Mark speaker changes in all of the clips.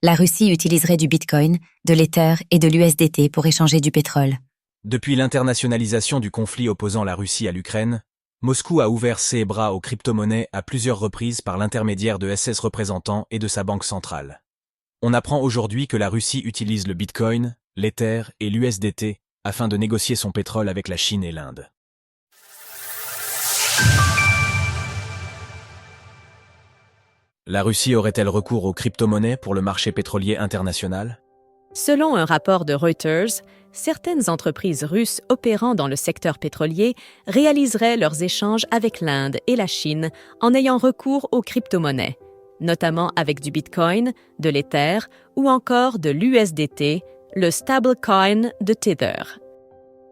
Speaker 1: La Russie utiliserait du Bitcoin, de l'Ether et de l'USDT pour échanger du pétrole.
Speaker 2: Depuis l'internationalisation du conflit opposant la Russie à l'Ukraine, Moscou a ouvert ses bras aux crypto-monnaies à plusieurs reprises par l'intermédiaire de SS représentants et de sa banque centrale. On apprend aujourd'hui que la Russie utilise le Bitcoin, l'Ether et l'USDT afin de négocier son pétrole avec la Chine et l'Inde. La Russie aurait-elle recours aux crypto-monnaies pour le marché pétrolier international ?
Speaker 3: Selon un rapport de Reuters, certaines entreprises russes opérant dans le secteur pétrolier réaliseraient leurs échanges avec l'Inde et la Chine en ayant recours aux crypto-monnaies, notamment avec du Bitcoin, de l'Ether ou encore de l'USDT, le stablecoin de Tether.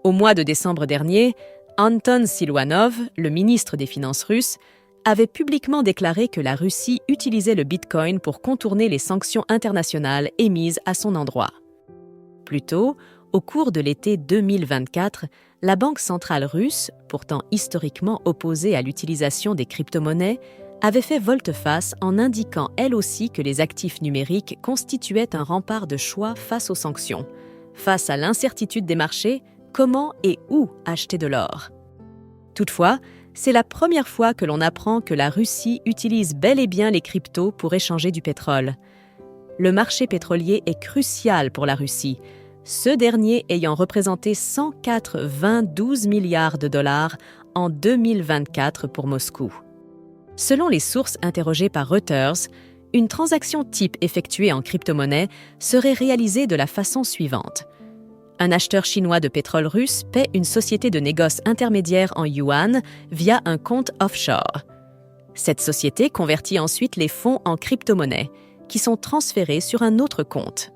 Speaker 3: Au mois de décembre dernier, Anton Siluanov, le ministre des Finances russe, avait publiquement déclaré que la Russie utilisait le Bitcoin pour contourner les sanctions internationales émises à son endroit. Plus tôt, au cours de l'été 2024, la Banque centrale russe, pourtant historiquement opposée à l'utilisation des crypto-monnaies, avait fait volte-face en indiquant elle aussi que les actifs numériques constituaient un rempart de choix face aux sanctions. Face à l'incertitude des marchés, comment et où acheter de l'or ? Toutefois, c'est la première fois que l'on apprend que la Russie utilise bel et bien les cryptos pour échanger du pétrole. Le marché pétrolier est crucial pour la Russie, ce dernier ayant représenté 192 milliards de dollars en 2024 pour Moscou. Selon les sources interrogées par Reuters, une transaction type effectuée en crypto-monnaie serait réalisée de la façon suivante. Un acheteur chinois de pétrole russe paie une société de négoce intermédiaire en yuan via un compte offshore. Cette société convertit ensuite les fonds en crypto-monnaies, qui sont transférés sur un autre compte.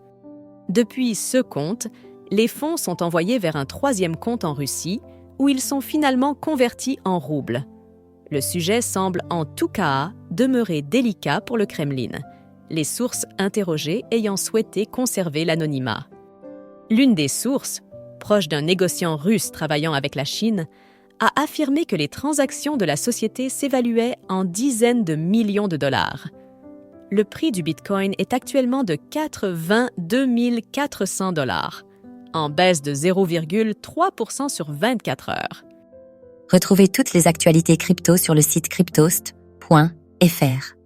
Speaker 3: Depuis ce compte, les fonds sont envoyés vers un troisième compte en Russie, où ils sont finalement convertis en roubles. Le sujet semble en tout cas demeurer délicat pour le Kremlin, les sources interrogées ayant souhaité conserver l'anonymat. L'une des sources, proche d'un négociant russe travaillant avec la Chine, a affirmé que les transactions de la société s'évaluaient en dizaines de millions de dollars. Le prix du Bitcoin est actuellement de 82 400 $, en baisse de 0,3% sur 24 heures.
Speaker 1: Retrouvez toutes les actualités crypto sur le site cryptost.fr.